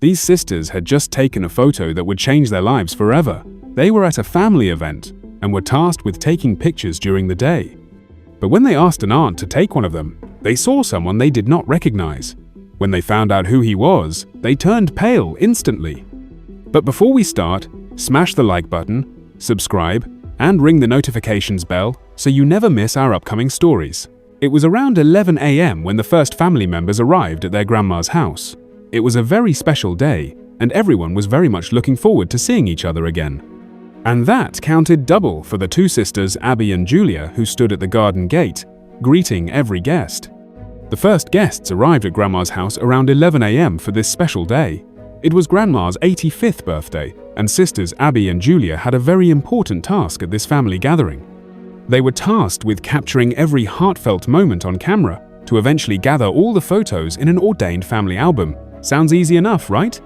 These sisters had just taken a photo that would change their lives forever. They were at a family event and were tasked with taking pictures during the day. But when they asked an aunt to take one of them, they saw someone they did not recognize. When they found out who he was, they turned pale instantly. But before we start, smash the like button, subscribe, and ring the notifications bell so you never miss our upcoming stories. It was around 11 a.m. when the first family members arrived at their grandma's house. It was a very special day, and everyone was very much looking forward to seeing each other again. And that counted double for the two sisters Abby and Julia, who stood at the garden gate, greeting every guest. The first guests arrived at Grandma's house around 11 a.m. for this special day. It was Grandma's 85th birthday, and sisters Abby and Julia had a very important task at this family gathering. They were tasked with capturing every heartfelt moment on camera to eventually gather all the photos in an ordained family album. Sounds easy enough, right?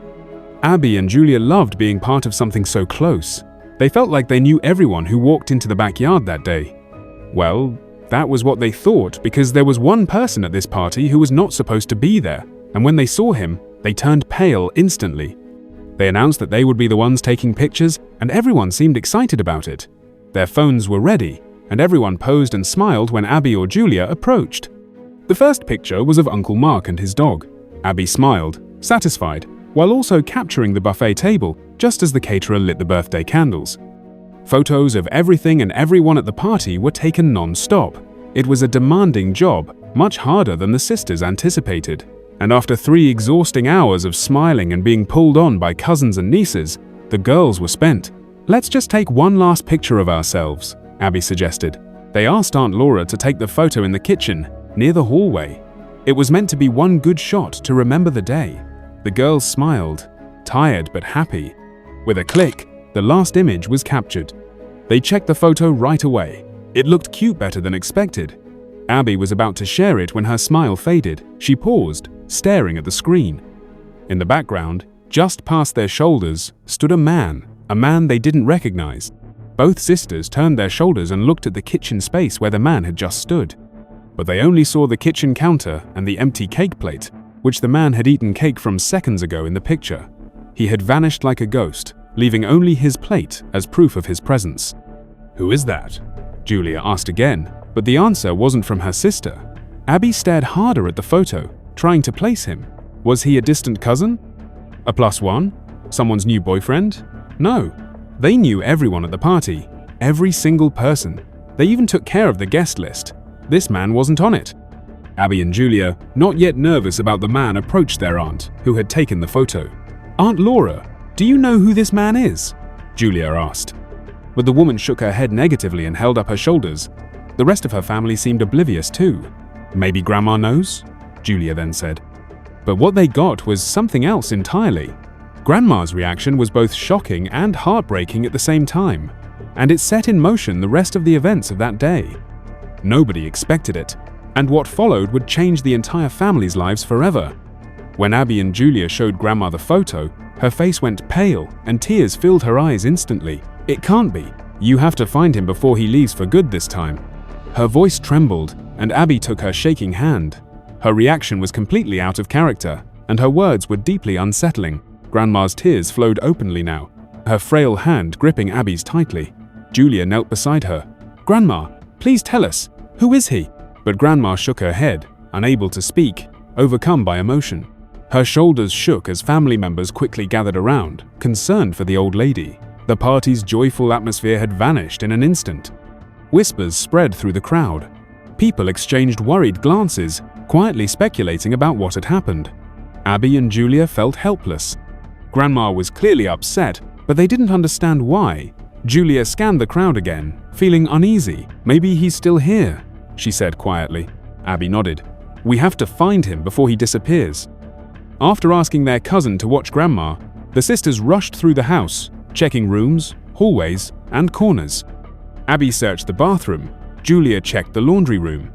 Abby and Julia loved being part of something so close. They felt like they knew everyone who walked into the backyard that day. Well, that was what they thought, because there was one person at this party who was not supposed to be there, and when they saw him, they turned pale instantly. They announced that they would be the ones taking pictures, and everyone seemed excited about it. Their phones were ready, and everyone posed and smiled when Abby or Julia approached. The first picture was of Uncle Mark and his dog. Abby smiled, satisfied, while also capturing the buffet table just as the caterer lit the birthday candles. Photos of everything and everyone at the party were taken non-stop. It was a demanding job, much harder than the sisters anticipated. And after 3 exhausting hours of smiling and being pulled on by cousins and nieces, the girls were spent. "Let's just take one last picture of ourselves," Abby suggested. They asked Aunt Laura to take the photo in the kitchen, near the hallway. It was meant to be one good shot to remember the day. The girls smiled, tired but happy. With a click, the last image was captured. They checked the photo right away. It looked cute better than expected. Abby was about to share it when her smile faded. She paused, staring at the screen. In the background, just past their shoulders, stood a man they didn't recognize. Both sisters turned their shoulders and looked at the kitchen space where the man had just stood. But they only saw the kitchen counter and the empty cake plate, which the man had eaten cake from seconds ago in the picture. He had vanished like a ghost, leaving only his plate as proof of his presence. "Who is that?" Julia asked again, but the answer wasn't from her sister. Abby stared harder at the photo, trying to place him. Was he a distant cousin? A +1? Someone's new boyfriend? No. They knew everyone at the party, every single person. They even took care of the guest list. This man wasn't on it. Abby and Julia, not yet nervous about the man, approached their aunt, who had taken the photo. "Aunt Laura, do you know who this man is?" Julia asked. But the woman shook her head negatively and held up her shoulders. The rest of her family seemed oblivious too. "Maybe Grandma knows?" Julia then said. But what they got was something else entirely. Grandma's reaction was both shocking and heartbreaking at the same time, and it set in motion the rest of the events of that day. Nobody expected it, and what followed would change the entire family's lives forever. When Abby and Julia showed Grandma the photo, her face went pale and tears filled her eyes instantly. "It can't be. You have to find him before he leaves for good this time." Her voice trembled, and Abby took her shaking hand. Her reaction was completely out of character, and her words were deeply unsettling. Grandma's tears flowed openly now, her frail hand gripping Abby's tightly. Julia knelt beside her. "Grandma, please tell us, who is he?" But Grandma shook her head, unable to speak, overcome by emotion. Her shoulders shook as family members quickly gathered around, concerned for the old lady. The party's joyful atmosphere had vanished in an instant. Whispers spread through the crowd. People exchanged worried glances, quietly speculating about what had happened. Abby and Julia felt helpless. Grandma was clearly upset, but they didn't understand why. Julia scanned the crowd again, feeling uneasy. "Maybe he's still here," she said quietly. Abby nodded. "We have to find him before he disappears." After asking their cousin to watch Grandma, the sisters rushed through the house, checking rooms, hallways, and corners. Abby searched the bathroom. Julia checked the laundry room.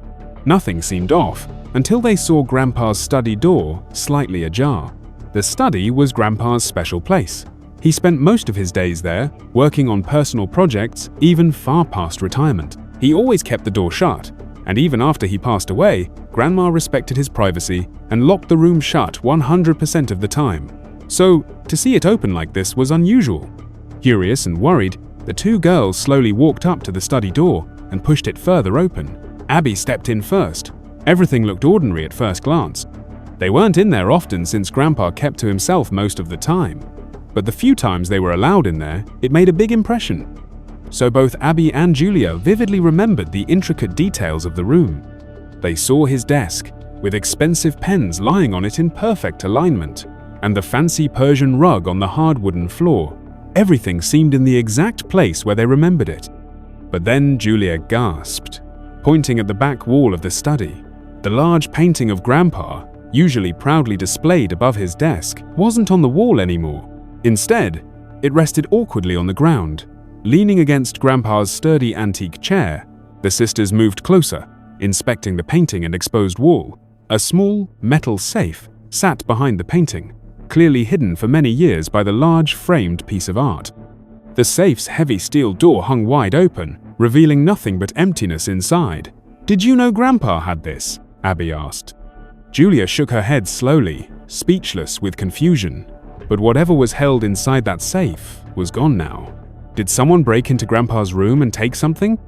Nothing seemed off until they saw Grandpa's study door slightly ajar. The study was Grandpa's special place. He spent most of his days there, working on personal projects, even far past retirement. He always kept the door shut, and even after he passed away, Grandma respected his privacy and locked the room shut 100% of the time. So, to see it open like this was unusual. Curious and worried, the two girls slowly walked up to the study door and pushed it further open. Abby stepped in first. Everything looked ordinary at first glance. They weren't in there often since Grandpa kept to himself most of the time. But the few times they were allowed in there, it made a big impression. So both Abby and Julia vividly remembered the intricate details of the room. They saw his desk, with expensive pens lying on it in perfect alignment, and the fancy Persian rug on the hard wooden floor. Everything seemed in the exact place where they remembered it. But then Julia gasped, pointing at the back wall of the study. The large painting of Grandpa, usually proudly displayed above his desk, wasn't on the wall anymore. Instead, it rested awkwardly on the ground. Leaning against Grandpa's sturdy antique chair, the sisters moved closer, inspecting the painting and exposed wall. A small, metal safe sat behind the painting, clearly hidden for many years by the large framed piece of art. The safe's heavy steel door hung wide open, revealing nothing but emptiness inside. "Did you know Grandpa had this?" Abby asked. Julia shook her head slowly, speechless with confusion. But whatever was held inside that safe was gone now. Did someone break into Grandpa's room and take something?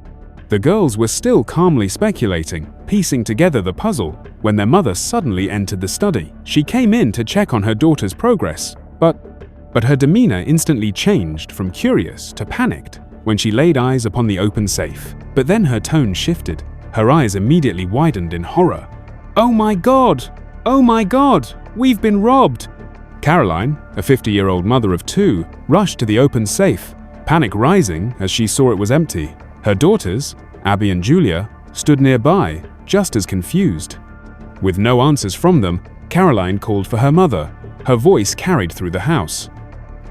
The girls were still calmly speculating, piecing together the puzzle, when their mother suddenly entered the study. She came in to check on her daughter's progress, but her demeanor instantly changed from curious to panicked when she laid eyes upon the open safe. But then her tone shifted. Her eyes immediately widened in horror. "Oh my God! Oh my God! We've been robbed!" Caroline, a 50-year-old mother of two, rushed to the open safe, panic rising as she saw it was empty. Her daughters, Abby and Julia, stood nearby, just as confused. With no answers from them, Caroline called for her mother. Her voice carried through the house.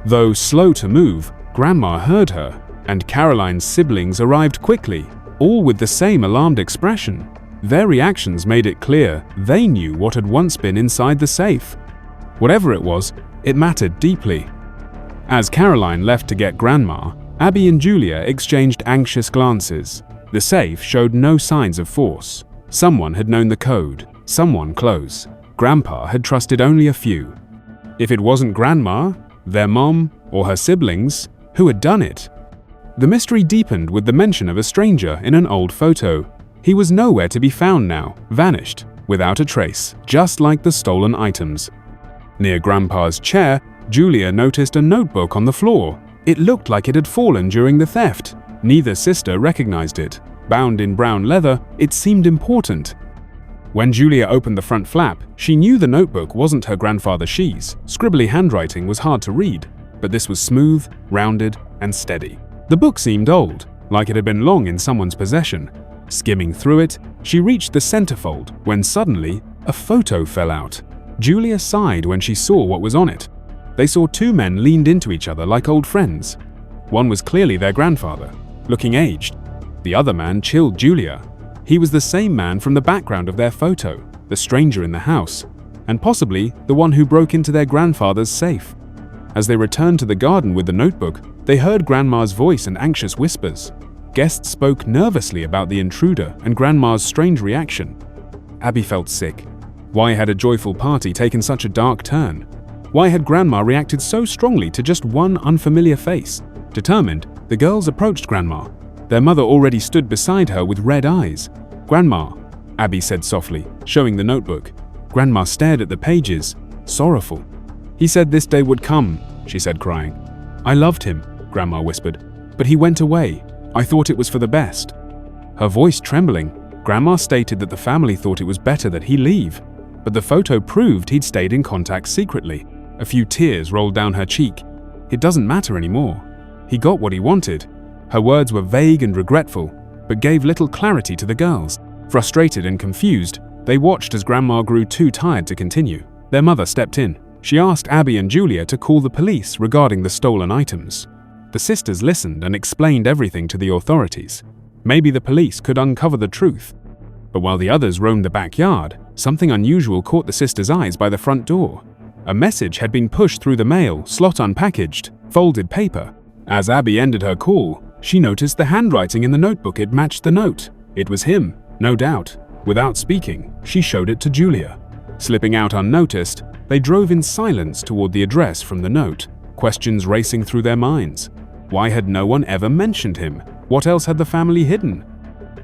Though slow to move, Grandma heard her, and Caroline's siblings arrived quickly, all with the same alarmed expression. Their reactions made it clear they knew what had once been inside the safe. Whatever it was, it mattered deeply. As Caroline left to get Grandma, Abby and Julia exchanged anxious glances. The safe showed no signs of force. Someone had known the code, someone close. Grandpa had trusted only a few. If it wasn't Grandma, their mom, or her siblings, who had done it? The mystery deepened with the mention of a stranger in an old photo. He was nowhere to be found now, vanished, without a trace, just like the stolen items. Near Grandpa's chair, Julia noticed a notebook on the floor. It looked like it had fallen during the theft. Neither sister recognized it. Bound in brown leather, it seemed important. When Julia opened the front flap, she knew the notebook wasn't her grandfather She's. Scribbly handwriting was hard to read, but this was smooth, rounded, and steady. The book seemed old, like it had been long in someone's possession. Skimming through it, she reached the centerfold when suddenly a photo fell out. Julia sighed when she saw what was on it. They saw two men leaned into each other like old friends. One was clearly their grandfather, looking aged. The other man chilled Julia. He was the same man from the background of their photo, the stranger in the house, and possibly the one who broke into their grandfather's safe. As they returned to the garden with the notebook, they heard Grandma's voice and anxious whispers. Guests spoke nervously about the intruder and Grandma's strange reaction. Abby felt sick. Why had a joyful party taken such a dark turn? Why had Grandma reacted so strongly to just one unfamiliar face? Determined, the girls approached Grandma. Their mother already stood beside her with red eyes. "Grandma," Abby said softly, showing the notebook. Grandma stared at the pages, sorrowful. "He said this day would come," she said, crying. "I loved him," Grandma whispered, "but he went away. I thought it was for the best." Her voice trembling, Grandma stated that the family thought it was better that he leave, but the photo proved he'd stayed in contact secretly. A few tears rolled down her cheek. It doesn't matter anymore. He got what he wanted. Her words were vague and regretful, but gave little clarity to the girls. Frustrated and confused, they watched as Grandma grew too tired to continue. Their mother stepped in. She asked Abby and Julia to call the police regarding the stolen items. The sisters listened and explained everything to the authorities. Maybe the police could uncover the truth. But while the others roamed the backyard, something unusual caught the sisters' eyes by the front door. A message had been pushed through the mail, slot unpackaged, folded paper. As Abby ended her call, she noticed the handwriting in the notebook had matched the note. It was him, no doubt. Without speaking, she showed it to Julia. Slipping out unnoticed, They drove in silence toward the address from the note, questions racing through their minds. Why had no one ever mentioned him? What else had the family hidden?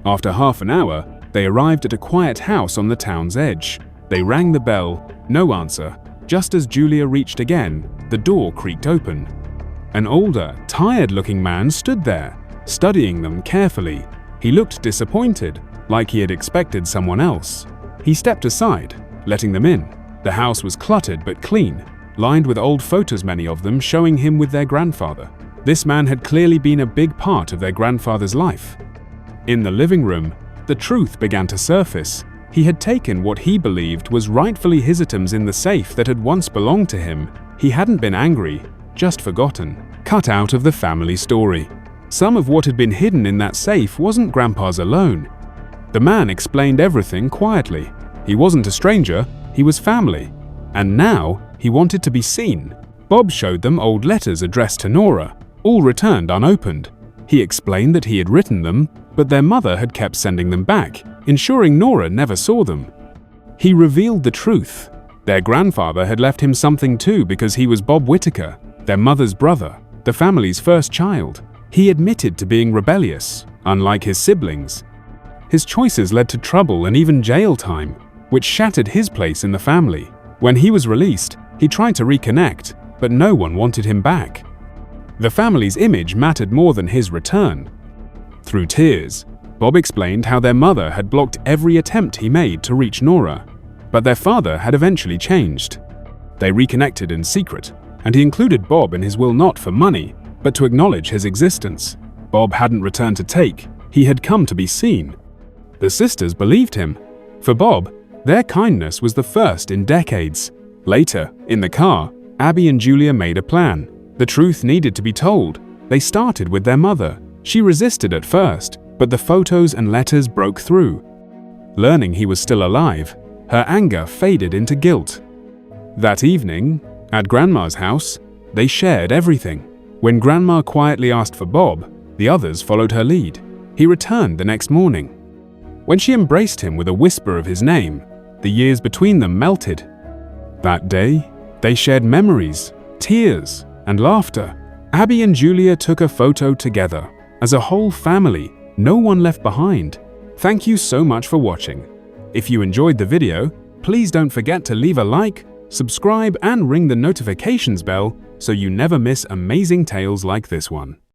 After half an hour, they arrived at a quiet house on the town's edge. They rang the bell, no answer. Just as Julia reached again, the door creaked open. An older, tired-looking man stood there, studying them carefully. He looked disappointed, like he had expected someone else. He stepped aside, letting them in. The house was cluttered but clean, lined with old photos, many of them showing him with their grandfather. This man had clearly been a big part of their grandfather's life. In the living room, the truth began to surface. He had taken what he believed was rightfully his items in the safe that had once belonged to him. He hadn't been angry, just forgotten, cut out of the family story. Some of what had been hidden in that safe wasn't Grandpa's alone. The man explained everything quietly. He wasn't a stranger, he was family. And now, he wanted to be seen. Bob showed them old letters addressed to Nora, all returned unopened. He explained that he had written them, but their mother had kept sending them back, ensuring Nora never saw them. He revealed the truth. Their grandfather had left him something too because he was Bob Whitaker, their mother's brother, the family's first child. He admitted to being rebellious, unlike his siblings. His choices led to trouble and even jail time, which shattered his place in the family. When he was released, he tried to reconnect, but no one wanted him back. The family's image mattered more than his return. Through tears, Bob explained how their mother had blocked every attempt he made to reach Nora, but their father had eventually changed. They reconnected in secret, and he included Bob in his will not for money, but to acknowledge his existence. Bob hadn't returned to take, he had come to be seen. The sisters believed him. For Bob, their kindness was the first in decades. Later, in the car, Abby and Julia made a plan. The truth needed to be told. They started with their mother. She resisted at first, but the photos and letters broke through. Learning he was still alive, her anger faded into guilt. That evening, at Grandma's house, they shared everything. When Grandma quietly asked for Bob, the others followed her lead. He returned the next morning. When she embraced him with a whisper of his name, the years between them melted. That day, they shared memories, tears, and laughter. Abby and Julia took a photo together. As a whole family, no one left behind. Thank you so much for watching. If you enjoyed the video, please don't forget to leave a like, subscribe, and ring the notifications bell so you never miss amazing tales like this one.